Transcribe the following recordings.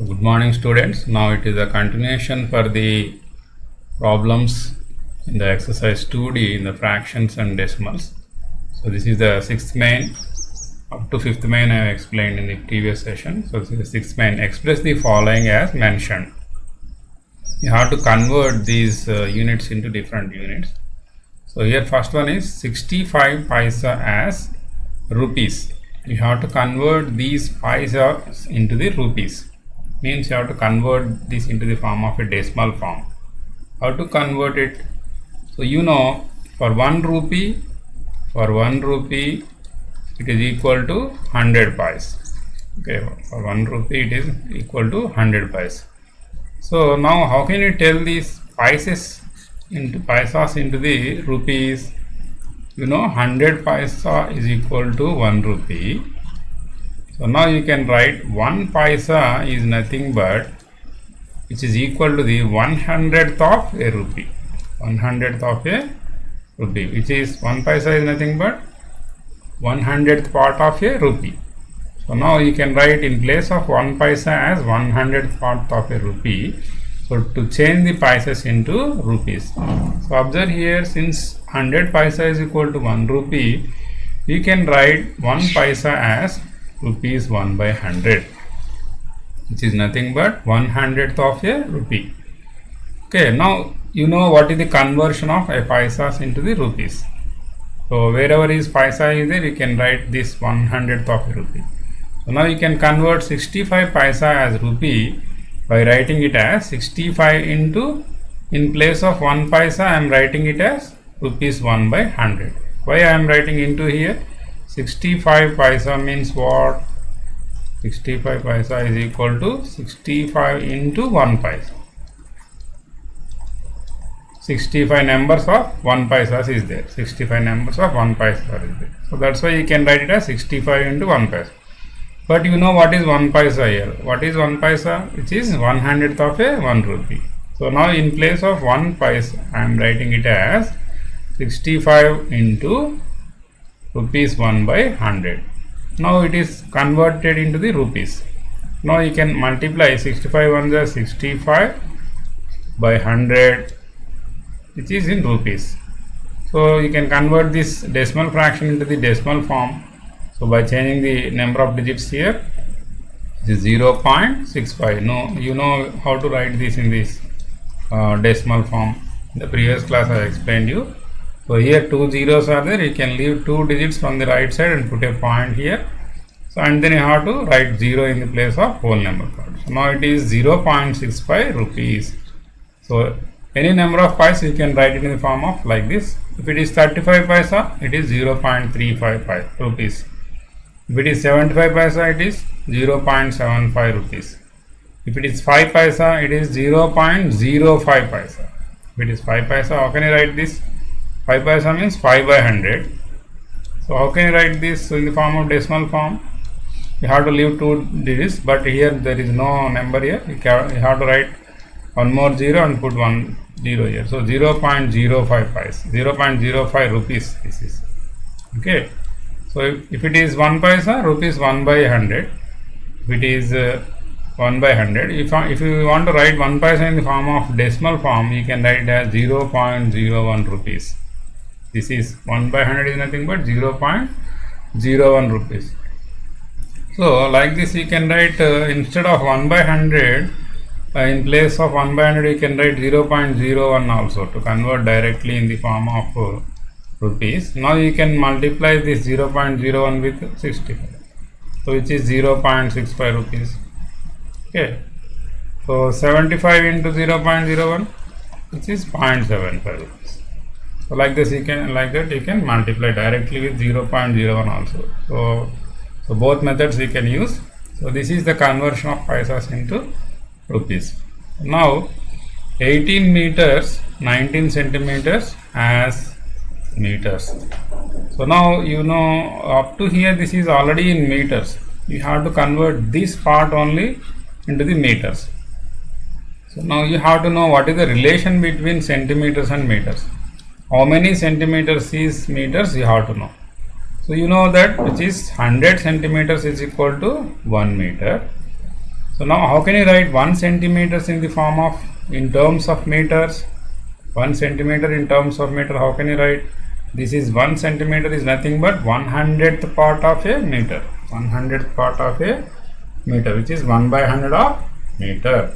Good morning, students. Now it is a continuation for the problems in the exercise 2D in the fractions and decimals. So this is the sixth main. Up to fifth main I have explained in the previous session. So this is the sixth main. Express the following as mentioned. You have to convert these units into different units. So here first one is 65 paisa as rupees. You have to convert these paisas into the rupees. Means you have to convert this into the form of a decimal form. How to convert it? So you know, for 1 rupee it is equal to 100 paise. Okay, for 1 rupee it is equal to 100 paise. So now how can you tell these paisas into the rupees? You know, 100 paisa is equal to 1 rupee. So now you can write 1 paisa is nothing but which is equal to the 1/100th of a rupee. 1/100th of a rupee, which is 1 paisa is nothing but 1/100th part of a rupee. So now you can write in place of 1 paisa as 1/100th part of a rupee. So to change the paisas into rupees. So observe here, since 100 paisa is equal to 1 rupee, we can write 1 paisa as rupees 1/100, which is nothing but 1/100th of a rupee. Okay, now you know what is the conversion of a paisas into the rupees. So wherever is paisa is there, you can write this 1/100th of a rupee. So now you can convert 65 paisa as rupee by writing it as 65 into, in place of 1 paisa I am writing it as rupees 1/100. Why I am writing into here? 65 paisa means what? 65 paisa is equal to 65 into 1 paisa. 65 numbers of 1 paisa is there. 65 numbers of 1 paisa is there. So that's why you can write it as 65 into 1 paisa. But you know what is 1 paisa here? What is 1 paisa? Which is 1/100th of a 1 rupee. So now in place of 1 paisa I am writing it as 65 into rupees 1/100. Now it is converted into the rupees. Now you can multiply 65 ones are 65 by 100, which is in rupees. So you can convert this decimal fraction into the decimal form. So by changing the number of digits here, it is 0.65. No, you know how to write this in this decimal form. In the previous class I explained you. So here 2 zeros are there, you can leave 2 digits from the right side and put a point here. So and then you have to write 0 in the place of whole number part. So now it is 0.65 rupees. So any number of paisa you can write it in the form of like this. If it is 35 paisa, it is 0.35 rupees. If it is 75 paisa, it is 0.75 rupees. If it is 5 paisa, it is 0.05 paisa. If it is 5 paisa, how can you write this? 5 paisa means 5/100. So how can you write this in the form of decimal form? You have to leave 2 digits, but here there is no number here. You have to write one more 0 and put 1 0 here. So 0.05 paisa, 0.05 rupees this is. Okay. So if it is 1 paisa, rupees 1/100. If it is 1/100, if you want to write 1 paisa in the form of decimal form, you can write it as 0.01 rupees. This is 1/100 is nothing but 0.01 rupees. So like this you can write instead of 1/100, in place of 1/100 you can write 0.01 also to convert directly in the form of rupees. Now you can multiply this 0.01 with 65. So which is 0.65 rupees. Okay. So 75 into 0.01, which is 0.75 rupees. So like this you can, like that you can multiply directly with 0.01 also. So both methods we can use. So this is the conversion of paisas into rupees. Now 18 meters 19 centimeters as meters. So now you know up to here this is already in meters. You have to convert this part only into the meters. So now you have to know what is the relation between centimeters and meters. How many centimeters is meters, you have to know. So you know that which is 100 centimeters is equal to 1 meter. So now how can you write 1 centimeters in the form of, in terms of meters? 1 centimeter in terms of meter, how can you write? This is 1 centimeter is nothing but 1/100th part of a meter. 1/100th part of a meter, which is 1 by 100 of meter.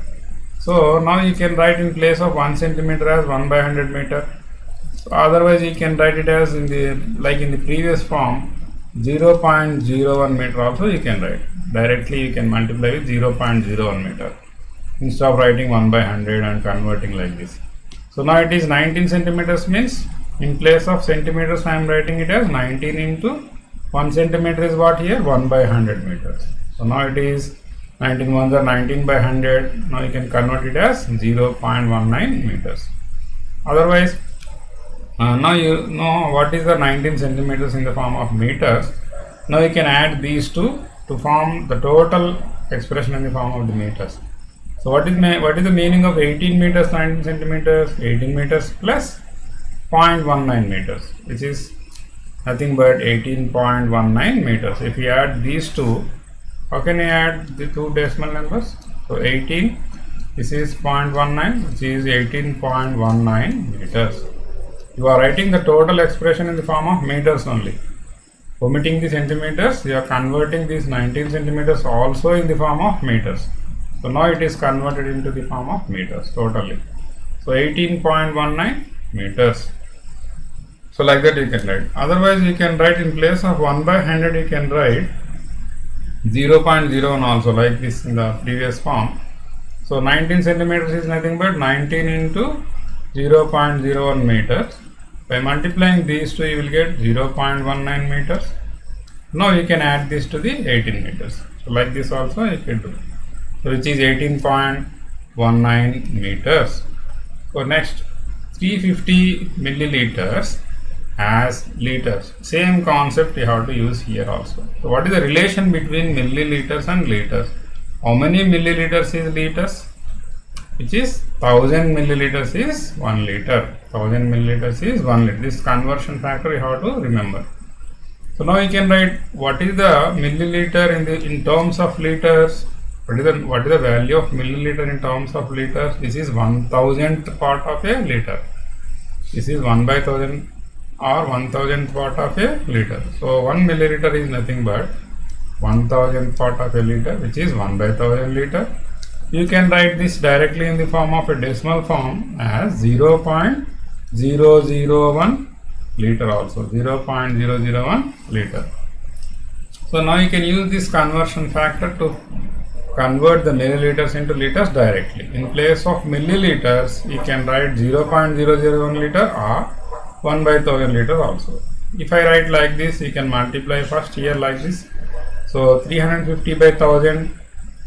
So now you can write in place of 1 centimeter as 1 by 100 meter. So otherwise you can write it as in the, like in the previous form, 0.01 meter also you can write. Directly you can multiply with 0.01 meter instead of writing 1 by 100 and converting like this. So now it is 19 centimeters, means in place of centimeters I am writing it as 19 into 1 centimeter is what here, 1 by 100 meters. So now it is 19 ones are 19 by 100. Now you can convert it as 0.19 meters. Otherwise, now you know what is the 19 centimeters in the form of meters. Now you can add these two to form the total expression in the form of the meters. So what is the meaning of 18 meters 19 centimeters? 18 meters plus 0.19 meters, which is nothing but 18.19 meters. If you add these two, how can you add the two decimal numbers? So 18, this is 0.19, which is 18.19 meters. You are writing the total expression in the form of meters only. Omitting the centimeters, you are converting these 19 centimeters also in the form of meters. So now it is converted into the form of meters totally. So 18.19 meters. So like that you can write. Otherwise you can write in place of 1 by 100 you can write 0.01 also, like this in the previous form. So 19 centimeters is nothing but 19 into 0.01 meters. By multiplying these two you will get 0.19 meters. Now you can add this to the 18 meters. So like this also you can do. So which is 18.19 meters. So next, 350 milliliters as liters. Same concept you have to use here also. So what is the relation between milliliters and liters? How many milliliters is liters? Which is 1000 milliliters is 1 liter. 1000 milliliters is 1 liter. This conversion factor you have to remember. So now you can write what is the milliliter in terms of liters. What is the value of milliliter in terms of liters? This is 1000th part of a liter. This is 1 by 1000 or 1000th part of a liter. So 1 milliliter is nothing but 1000th part of a liter, which is 1 by 1000 liter. You can write this directly in the form of a decimal form as 0.001 liter also. 0.001 liter. So now you can use this conversion factor to convert the milliliters into liters directly. In place of milliliters, you can write 0.001 liter or 1 by 1000 liter also. If I write like this, you can multiply first here like this. So 350 by 1000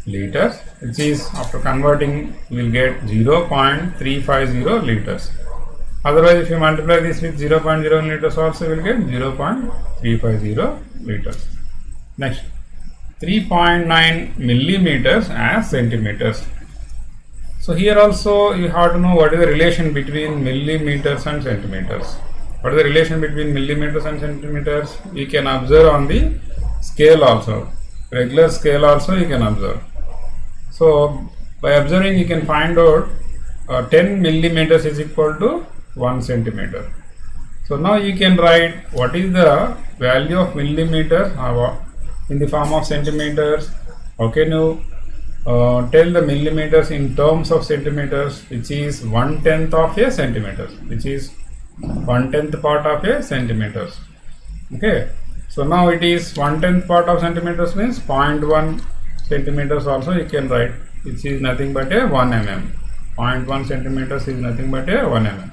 liters, which is after converting, you will get 0.350 liters. Otherwise, if you multiply this with 0.01 liters also, you will get 0.350 liters. Next, 3.9 millimeters as centimeters. So here also you have to know what is the relation between millimeters and centimeters. What is the relation between millimeters and centimeters? You can observe on the scale also. Regular scale also you can observe. So by observing you can find out 10 millimeters is equal to 1 centimeter. So now you can write what is the value of millimeters in the form of centimeters. How can you tell the millimeters in terms of centimeters, which is 1/10 of a centimeter, which is 1/10 part of a centimeters. Okay, so now it is 1/10 part of centimeters means 0.1 centimeters also you can write, which is nothing but a 1 mm. 0.1 centimeters is nothing but a 1 mm.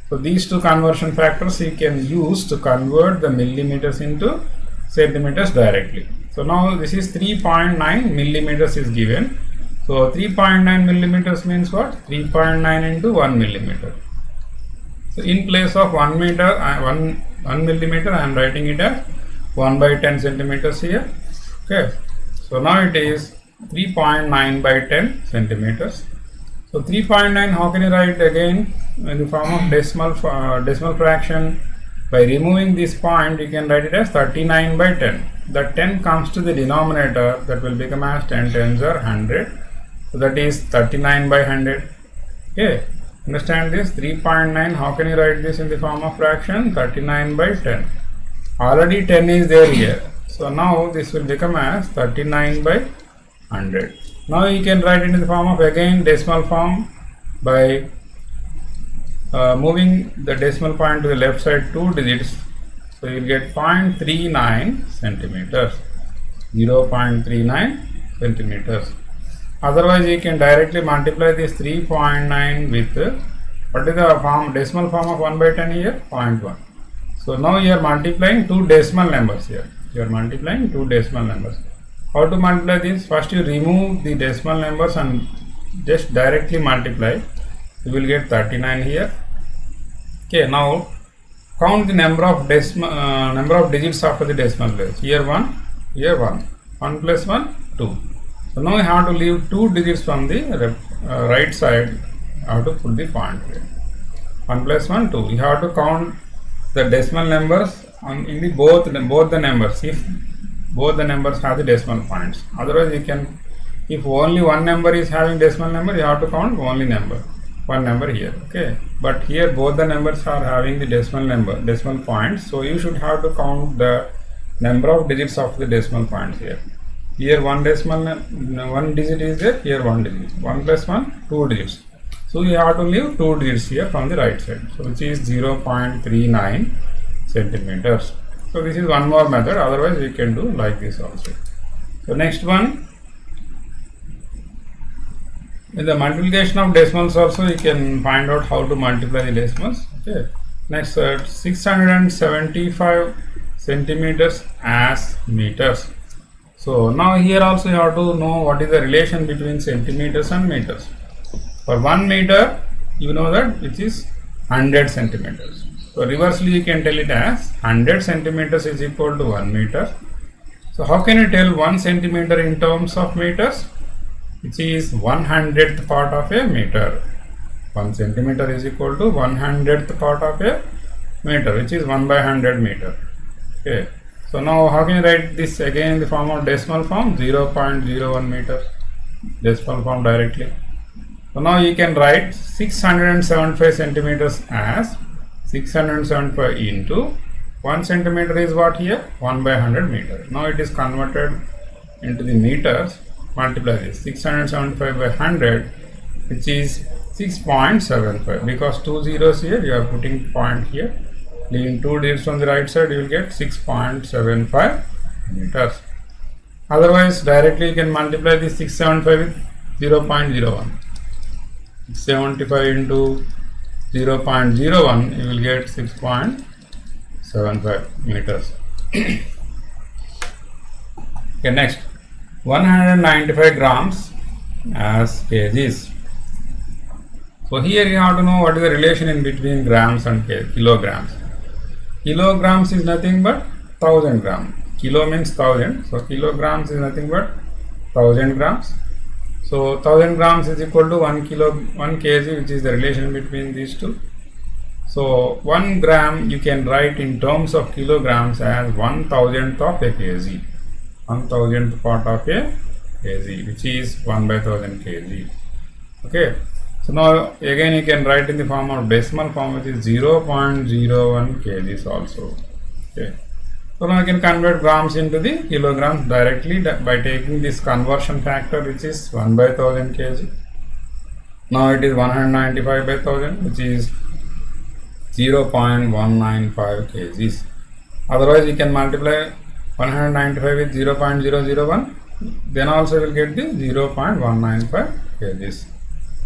So these two conversion factors you can use to convert the millimeters into centimeters directly. So now this is 3.9 millimeters is given. So 3.9 millimeters means what? 3.9 into 1 millimeter. So in place of 1 millimeter I am writing it as 1 by 10 centimeters here. Okay. So now it is 3.9 by 10 centimeters. So 3.9 how can you write again in the form of decimal fraction? By removing this point you can write it as 39 by 10. The 10 comes to the denominator, that will become as 10 tens are 100. So that is 39 by 100. Okay, understand this? 3.9, how can you write this in the form of fraction? 39 by 10. Already 10 is there here. So now this will become as 39 by 100. Now you can write it in the form of again decimal form by moving the decimal point to the left side 2 digits. So you will get 0.39 centimeters. 0.39 centimeters. Otherwise you can directly multiply this 3.9 with what is the decimal form of 1 by 10 here? 0.1. So now you are multiplying two decimal numbers here. You are multiplying two decimal numbers. How to multiply this? First you remove the decimal numbers and just directly multiply. You will get 39 here. Okay, now count the number of digits after the decimal place. Here 1, here 1. 1 plus 1, 2. So now you have to leave 2 digits from the right side. You have to put the point here. 1 plus 1, 2. You have to count the decimal numbers in the both the numbers. If both the numbers have the decimal points. Otherwise you can, if only one number is having decimal number, you have to count only one number here. Okay, but here both the numbers are having the decimal points. So you should have to count the number of digits of the decimal points here. Here one digit is there, here one digit. 1 plus 1, 2 digits. So you have to leave 2 digits here from the right side. So which is 0.39 centimeters. So this is one more method, otherwise we can do like this also. So next one, with the multiplication of decimals also you can find out how to multiply the decimals. Okay. Next 675 centimeters as meters. So now here also you have to know what is the relation between centimeters and meters. For 1 meter, you know that which is 100 centimeters. So reversely you can tell it as 100 centimeters is equal to 1 meter. So how can you tell 1 centimeter in terms of meters? Which is 1/100th part of a meter. 1 centimeter is equal to 1/100th part of a meter, which is 1 by 100 meter. Okay. So now how can you write this again in the form of decimal form? 0.01 meter. Decimal form directly. So now you can write 675 centimeters as 675 into 1 centimeter is what here? 1 by 100 meter. Now it is converted into the meters. Multiply this 675 by 100, which is 6.75. Because 2 zeros here, you are putting point here. Leaving 2 digits on the right side, you will get 6.75 meters. Otherwise, directly you can multiply this 675 with 0.01. 675 into 0.01, you will get 6.75 meters. Okay, next 195 grams as kgs. So here you have to know what is the relation in between grams and kilograms. Kilograms is nothing but 1000 grams. Kilo means 1000. So kilograms is nothing but 1000 grams. So 1000 grams is equal to 1 kg, which is the relation between these two. So 1 gram you can write in terms of kilograms as 1,000th of a kg. 1,000th part of a kg, which is 1 by 1000 kg. Okay. So now again you can write in the form of decimal form, which is 0.01 kgs also. Okay. So now you can convert grams into the kilograms directly by taking this conversion factor, which is 1 by 1000 kg. Now it is 195 by 1000, which is 0.195 kgs. Otherwise you can multiply 195 with 0.001, then also you will get the 0.195 kgs.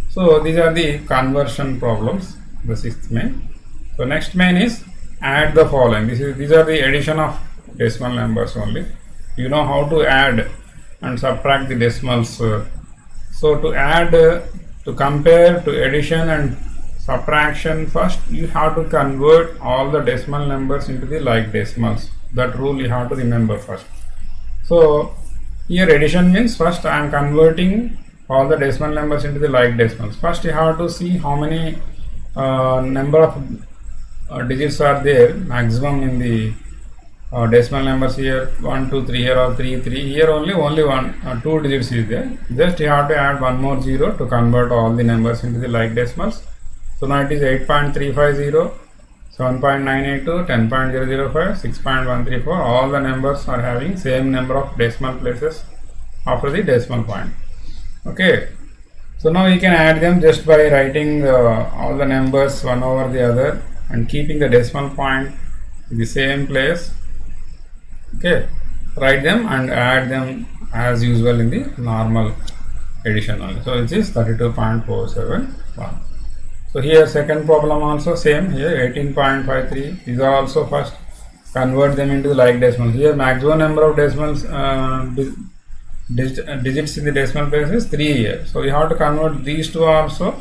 So these are the conversion problems, the 6th main. So next main is add the following. These are the addition of decimal numbers only. You know how to add and subtract the decimals. So to add, to compare, to addition and subtraction, first you have to convert all the decimal numbers into the like decimals. That rule you have to remember first. So here addition means first I am converting all the decimal numbers into the like decimals. First you have to see how many number of digits are there maximum in the decimal numbers here 1 2 3 here or 3 3 here only one 2 digits is there. Just you have to add one more 0 to convert all the numbers into the like decimals. So now it is 8.350, 7.982, 10.005, 6.134. All the numbers are having same number of decimal places after the decimal point. Okay, so now you can add them just by writing all the numbers one over the other and keeping the decimal point in the same place. Okay, write them and add them as usual in the normal addition only. So it is 32.471. So here second problem also same, here 18.53. These are also first convert them into the like decimals. Here maximum number of decimals digits in the decimal place is 3 here. So you have to convert these two also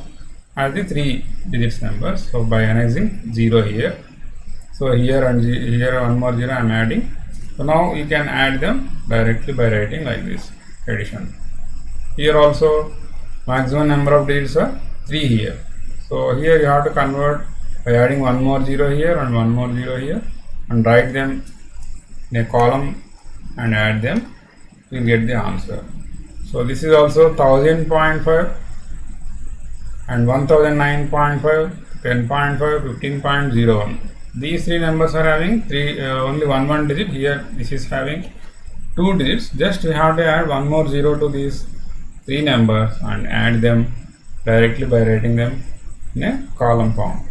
as the 3 digits numbers. So by annexing 0 here. So here and here one more 0 I am adding. So now you can add them directly by writing like this addition. Here also maximum number of digits are 3 here. So here you have to convert by adding one more 0 here and one more 0 here and write them in a column and add them. You will get the answer. So this is also 1000.5 and 1009.5, 10.5, 15.01. These three numbers are having only one digit. Here this is having 2 digits. Just we have to add one more 0 to these 3 numbers and add them directly by writing them in a column form.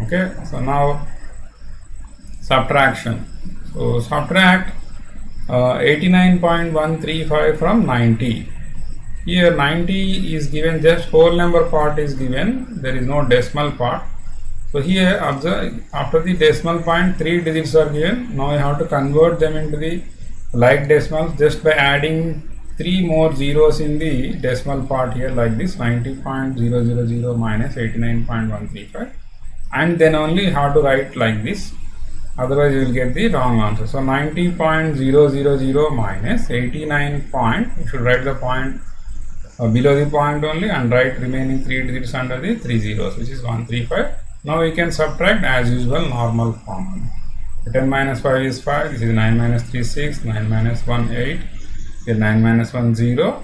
Okay, so now subtraction. So subtract 89.135 from 90. Here 90 is given, just whole number part is given, there is no decimal part. So here observe, after the decimal point 3 digits are given. Now you have to convert them into the like decimals just by adding 3 more zeros in the decimal part here like this, 90.000 minus 89.135, and then only you have to write like this, otherwise you will get the wrong answer. So 90.000 minus 89 point, you should write the point below the point only and write remaining 3 digits under the 3 zeros, which is 135. Now we can subtract as usual normal form. 10 minus 5 is 5, this is 9 minus 3 6, 9 minus 1 8, here 9 minus 1 0.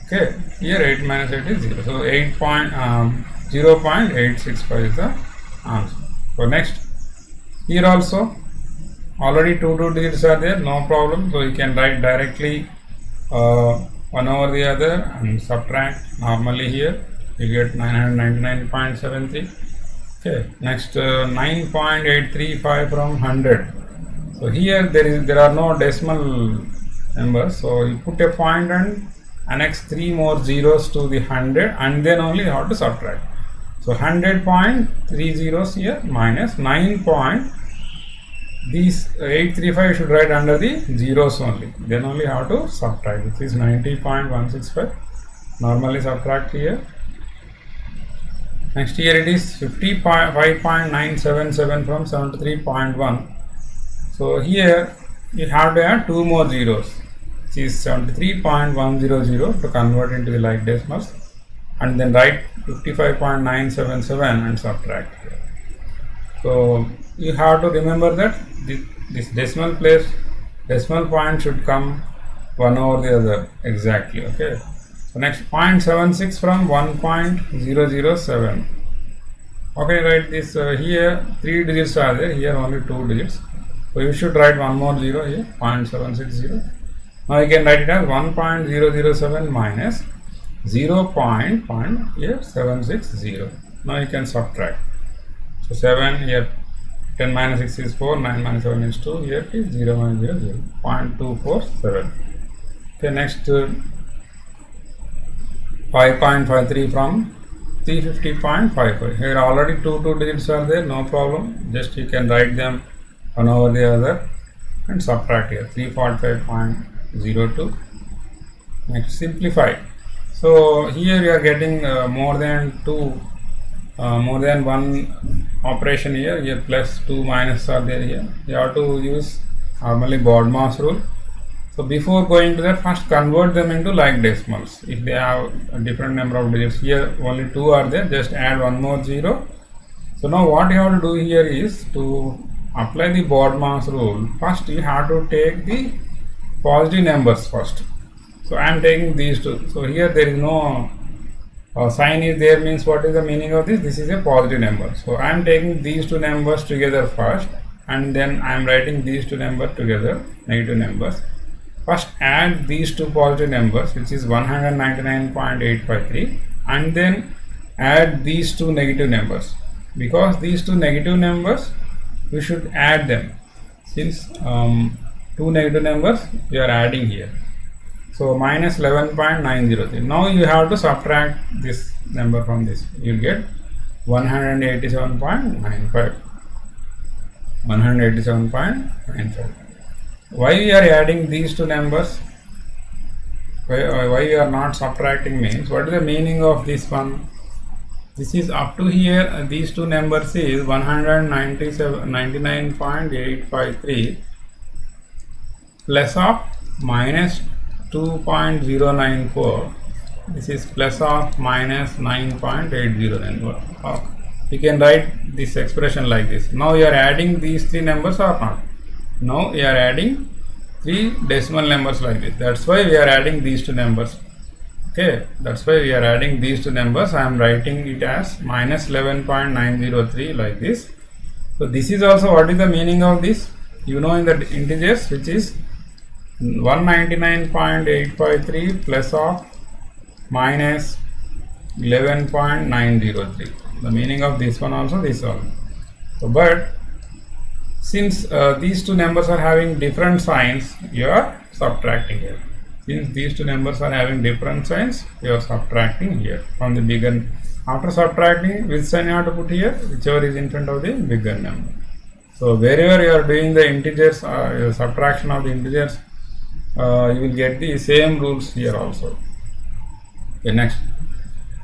Okay, here 8 minus 8 is 0. So 0.865 is the answer. So next, here also already 2 digits are there, no problem. So you can write directly one over the other and subtract normally. Here you get 999.73. Okay, next 9.835 from 100. So here there are no decimal numbers, so you put a point and annex 3 more zeros to the 100 and then only you have to subtract. So 100.30 here minus 9 point, these 835 should write under the zeros only, then only you have to subtract. This is 90.165, normally subtract here. Next here it is 55.977 from 73.1. So here you have to add 2 more zeros, which is 73.100 to convert into the like decimals, and then write 55.977 and subtract here. So you have to remember that this decimal point should come one over the other exactly. Okay. So next 0.76 from 1.007. Okay, write this here 3 digits are there, here only 2 digits. So you should write one more 0 here, 0.760. Now you can write it as 1.007 minus 0.760. Now you can subtract. So 7 here, 10 minus 6 is 4, 9 minus 7 is 2, here it is 0 minus 0, 0.247. Okay, next 5.53 from 350.55. Here already 2 digits are there, no problem. Just you can write them one over the other and subtract here 345.02. Next simplify. So here you are getting more than one operation here. Here plus 2 minus are there here. You have to use normally BODMAS rule. So before going to that, first convert them into like decimals. If they have a different number of digits, here only 2 are there, just add one more 0. So now what you have to do here is to apply the BODMAS rule, first you have to take the positive numbers first. So I am taking these two. So here there is no sign is there, means what is the meaning of this? This is a positive number. So I am taking these two numbers together first, and then I am writing these two numbers together, negative numbers. First add these two positive numbers, which is 199.853, and then add these two negative numbers. Because these two negative numbers, we should add them, since two negative numbers we are adding here. So minus 11.903. Now you have to subtract this number from this. You will get 187.95. 187.95. Why we are adding these two numbers? Why we are not subtracting means, what is the meaning of this one? This is up to here, these two numbers is 199.853 plus of minus 2.094. This is plus of minus 9.8094. You can write this expression like this. Now you are adding these three numbers or not? Now you are adding three decimal numbers like this. That's why we are adding these two numbers. Okay, that's why we are adding these two numbers. I am writing it as minus 11.903 like this. So this is also what is the meaning of this? You know, in the integers, which is 199.853 plus of minus 11.903. The meaning of this one also, this one. So, but since these two numbers are having different signs, you are subtracting here. Since these two numbers are having different signs, you are subtracting here from the bigger. After subtracting, which sign you have to put here? Whichever is in front of the bigger number. So wherever you are doing the integers, subtraction of the integers, you will get the same rules here also. Okay, next.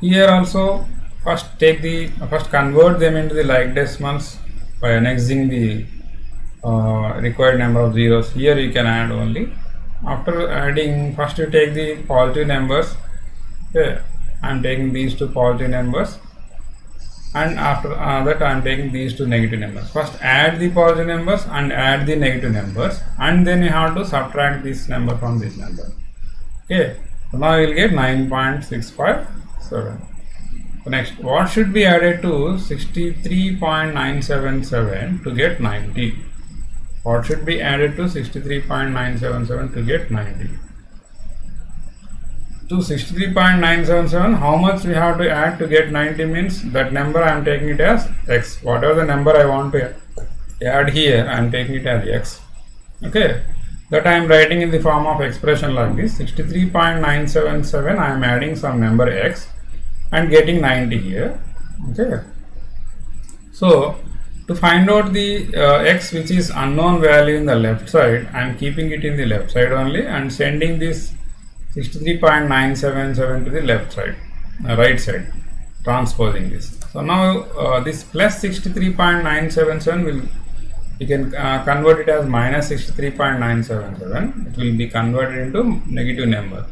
Here also, first convert them into the like decimals by annexing the required number of zeros. Here you can add only. After adding, first you take the positive numbers. Okay, I am taking these two positive numbers, and after that I am taking these two negative numbers. First add the positive numbers and add the negative numbers, and then you have to subtract this number from this number. Okay, so now you will get 9.657. So next, what should be added to 63.977 to get 90? What should be added to 63.977 to get 90? To 63.977, how much we have to add to get 90 means that number I am taking it as x. Whatever the number I want to add here, I am taking it as x. Okay, that I am writing in the form of expression like this. 63.977, I am adding some number x and getting 90 here. Okay, so to find out the x, which is unknown value in the left side, I am keeping it in the left side only and sending this 63.977 to the left side, right side, transposing this. So now this plus 63.977 will, you can convert it as minus 63.977. It will be converted into negative number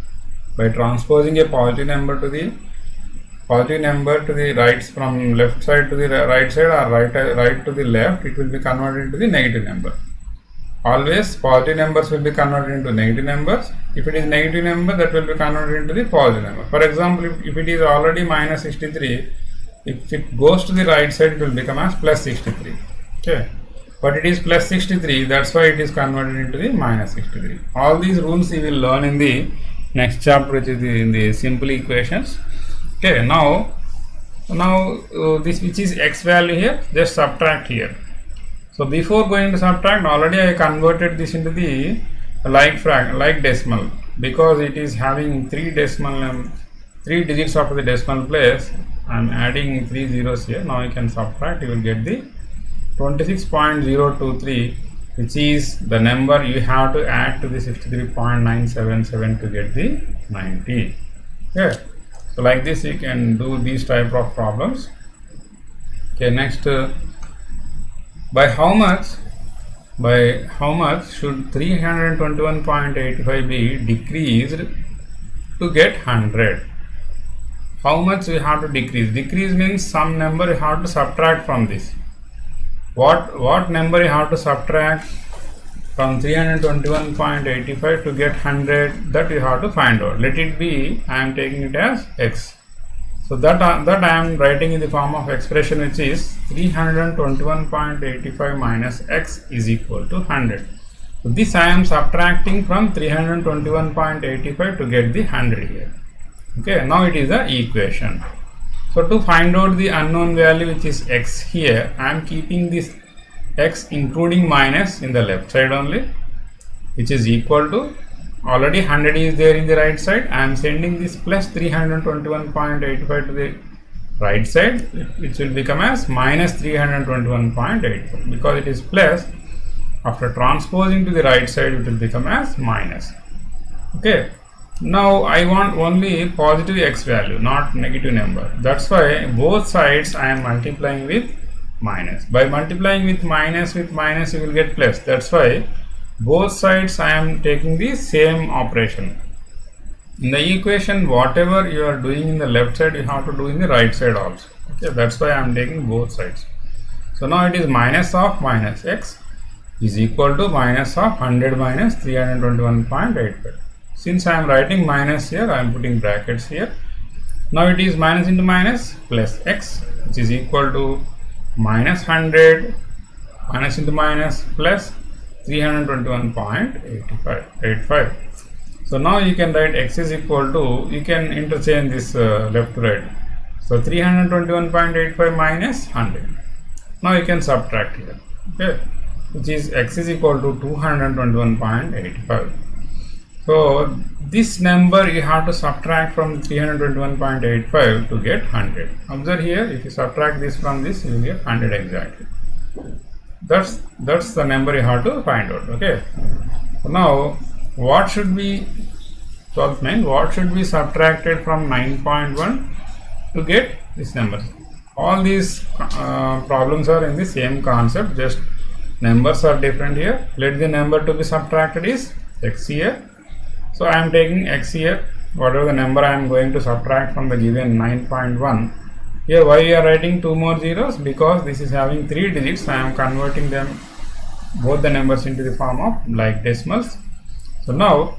by transposing a positive number to the right, from left side to the right side, or right to the left. It will be converted into the negative number. Always positive numbers will be converted into negative numbers. If it is negative number, that will be converted into the positive number. For example, if it is already minus 63, if it goes to the right side, it will become as plus 63. Okay, but it is plus 63, that's why it is converted into the minus 63. All these rules you will learn in the next chapter, which is in the simple equations. Okay, now this, which is x value here, just subtract here. So before going to subtract, already I converted this into the like decimal, because it is having three digits after the decimal place. I am adding 3 zeros here. Now you can subtract, you will get the 26.023, which is the number you have to add to the 63.977 to get the 90. Okay, so like this you can do these type of problems. Okay, next, by how much should 321.85 be decreased to get 100? How much we have to decrease? Decrease means some number you have to subtract from this. what number you have to subtract from 321.85 to get 100, that you have to find out. Let it be, I am taking it as x. So that I am writing in the form of expression, which is 321.85 minus x is equal to 100. So this I am subtracting from 321.85 to get the 100 here. Okay, now it is the equation. So to find out the unknown value, which is x here, I am keeping this x including minus in the left side only, which is equal to, already 100 is there in the right side. I am sending this plus 321.85 to the right side, which will become as minus 321.85. Because it is plus, after transposing to the right side, it will become as minus. Okay. Now I want only positive x value, not negative number. That's why both sides I am multiplying with minus. By multiplying with minus, you will get plus. That's why both sides I am taking the same operation. In the equation, whatever you are doing in the left side, you have to do in the right side also. Okay, that's why I am taking both sides. So now it is minus of minus x is equal to minus of 100 minus 321.85. Since I am writing minus here, I am putting brackets here. Now it is minus into minus plus x, which is equal to minus 100 minus into minus plus 321.85. So now you can write x is equal to, you can interchange this left to right. So 321.85 minus 100. Now you can subtract here. Okay, which is x is equal to 221.85. So this number you have to subtract from 321.85 to get 100. Observe here, if you subtract this from this, you will get 100 exactly. That's the number you have to find out. Okay. So now what should be subtracted from 9.1 to get this number? All these problems are in the same concept, just numbers are different here. Let the number to be subtracted is x here. So I am taking x here, whatever the number I am going to subtract from the given 9.1. Here why we are writing two more zeros? Because this is having 3 digits. I am converting them, both the numbers, into the form of like decimals. So now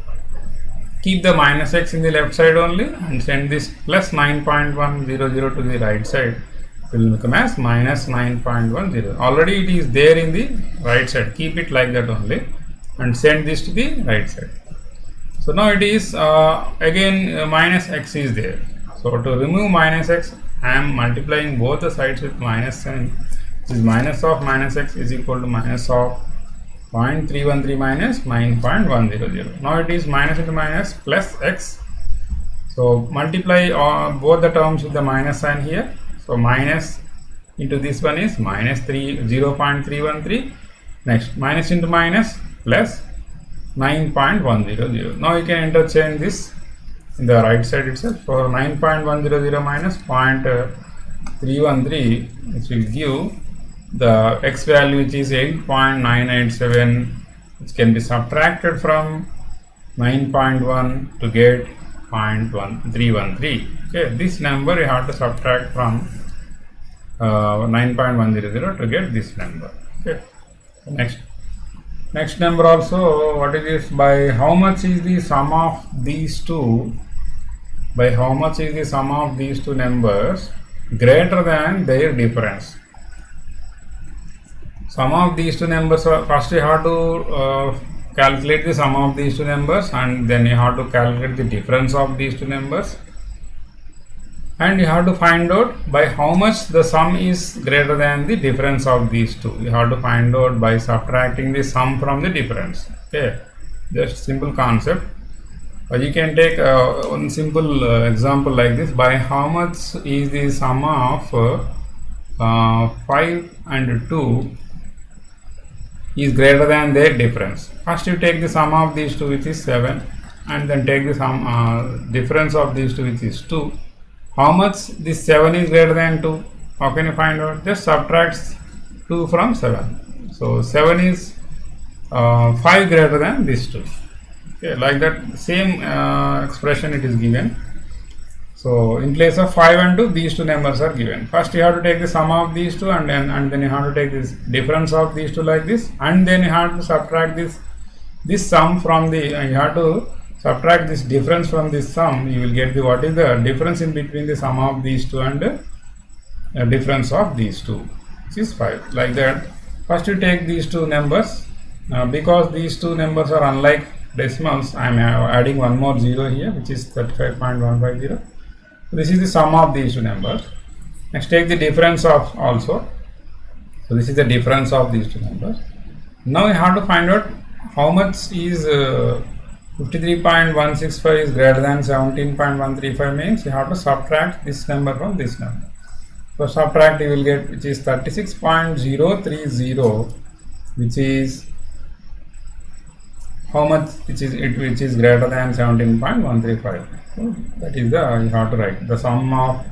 keep the minus x in the left side only and send this plus 9.100 to the right side. It will become as minus 9.10. Already it is there in the right side. Keep it like that only and send this to the right side. So now it is again minus x is there. So to remove minus x, I am multiplying both the sides with minus sign. This is minus of minus x is equal to minus of 0.313 minus 9.100. Now it is minus into minus plus x. So multiply both the terms with the minus sign here. So minus into this one is minus 0.313. Next minus into minus plus 9.100. Now you can interchange this in the right side itself. So 9.100 minus 0.313, which will give the x value, which is 8.987, which can be subtracted from 9.1 to get 0.313. Okay, this number you have to subtract from 9.100 to get this number. Okay, next number also, what is this? By how much is the sum of these two? By how much is the sum of these two numbers greater than their difference? Sum of these two numbers, first you have to calculate the sum of these two numbers, and then you have to calculate the difference of these two numbers, and you have to find out by how much the sum is greater than the difference of these two. You have to find out by subtracting the sum from the difference. Okay, just simple concept. You can take one simple example like this. By how much is the sum of 5 and 2 is greater than their difference? First you take the sum of these two, which is 7, and then take the sum difference of these two, which is 2. How much this 7 is greater than 2? How can you find out? Just subtract 2 from 7. So 7 is 5 greater than this 2. Okay, like that same expression it is given. So in place of 5 and 2, these two numbers are given. First you have to take the sum of these two, and then you have to take this difference of these two like this, and then you have to subtract this sum from the, you have to subtract this difference from this sum. You will get the what is the difference in between the sum of these two and the difference of these two, which is 5. Like that. First you take these two numbers. Because these two numbers are unlike decimals, I am adding one more 0 here, which is 35.150. This is the sum of these two numbers. Next take the difference of also. So this is the difference of these two numbers. Now you have to find out how much is 53.165 is greater than 17.135, means you have to subtract this number from this number. So subtract, you will get, which is 36.030, which is how much, which is greater than 17.135. So that is the, you have to write the sum of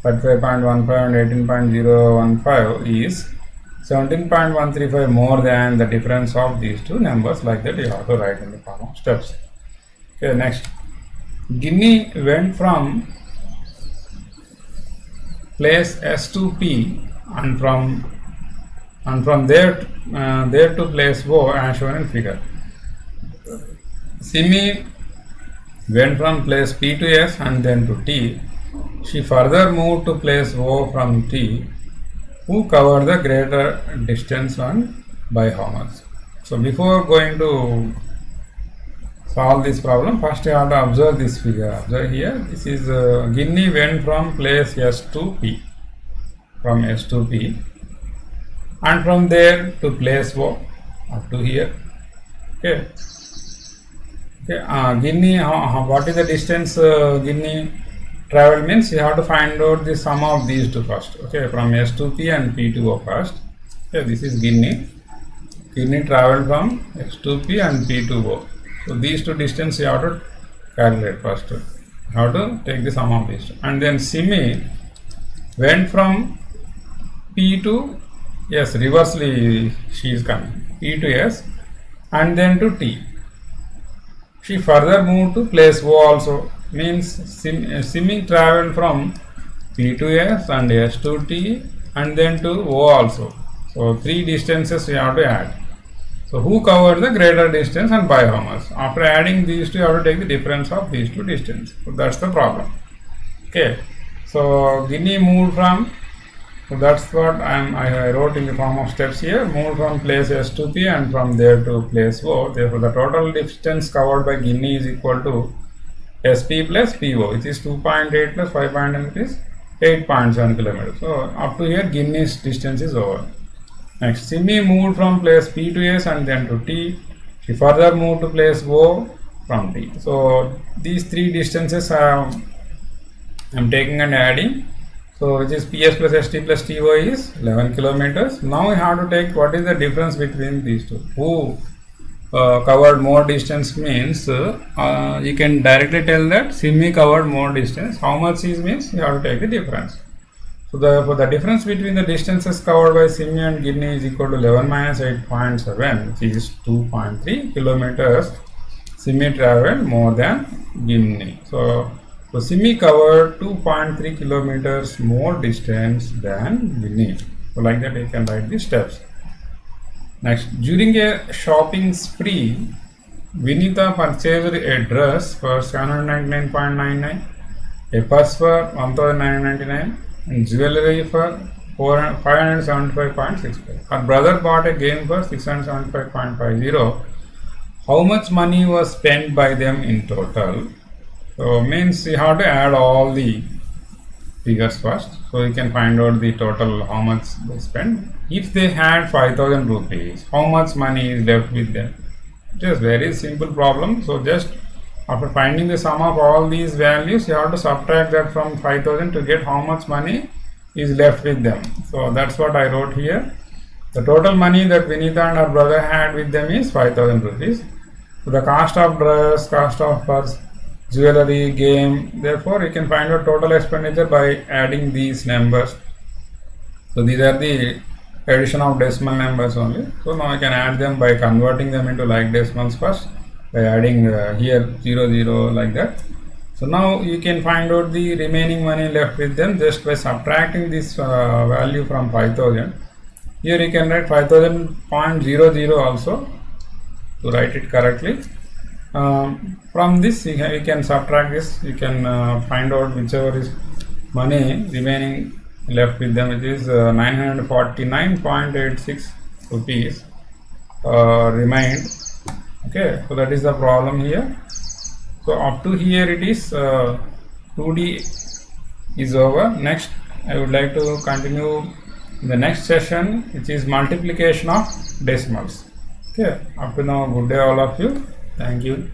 35.15 and 18.015 is 17.135 more than the difference of these two numbers. Like that you have to write in the form of steps. Okay, next, Guinea went from place S to P and from there to place O as shown in figure. Simi went from place P to S and then to T. She further moved to place O from T. Who covered the greater distance and by how much? So before going to solve this problem, first you have to observe this figure. Observe here, this is Guinea went from place S to P, from S to P, and from there to place O up to here. Okay. Okay. Guinea, what is the distance Guinea travel, means you have to find out the sum of these two first. Okay, from S to P and P to O first. Okay, this is Guinea. Guinea traveled from S to P and P to O. So these two distance you have to calculate first. You have to take the sum of these two. And then Simi went from P to S, reversely she is coming, P to S and then to T. She further moved to place O also, means Simi traveled from P to S and S to T and then to O also. So three distances you have to add. So who covered the greater distance and by how much? After adding these two, you have to take the difference of these two distances. So that's the problem. Okay. So Guinea moved from, so that's what I wrote in the form of steps here. Moved from place S to P and from there to place O. Therefore the total distance covered by Guinea is equal to SP plus PO, which is 2.8 plus 5.9, which is 8.7 kilometers. So up to here Guinea's distance is over. Next, Simi moved from place P to S and then to T. She further moved to place O from T. So these three distances I am taking and adding. So which is PS plus ST plus TO is 11 kilometers. Now we have to take what is the difference between these two. Who covered more distance, means you can directly tell that Simi covered more distance. How much is, means you have to take the difference. So for the difference between the distances covered by Simi and Guinea is equal to 11 minus 8.7, which is 2.3 kilometers. Simi traveled more than Guinea. So Simi covered 2.3 kilometers more distance than Guinea. So like that you can write the steps. Next, during a shopping spree, Vinita purchased a dress for 799.99, a purse for 1999, and jewelry for 575.65. Her brother bought a game for 675.50. How much money was spent by them in total? So means you have to add all the figures first, so you can find out the total how much they spent. If they had 5,000 rupees, how much money is left with them? It is very simple problem. So just after finding the sum of all these values, you have to subtract that from 5,000 to get how much money is left with them. So that's what I wrote here. The total money that Vinita and her brother had with them is 5,000 rupees. So the cost of dress, cost of purse, jewelry, game, therefore you can find out total expenditure by adding these numbers. So these are the addition of decimal numbers only. So now I can add them by converting them into like decimals first, by adding here 0 0 like that. So now you can find out the remaining money left with them just by subtracting this value from 5000. Here you can write 5000.00 also to write it correctly. From this you can subtract this, you can find out whichever is money remaining left with them, which is 949.86 rupees remained. Okay, so that is the problem here. So up to here it is 2D is over. Next I would like to continue in the next session, which is multiplication of decimals. Okay, up to now, good day all of you. Thank you.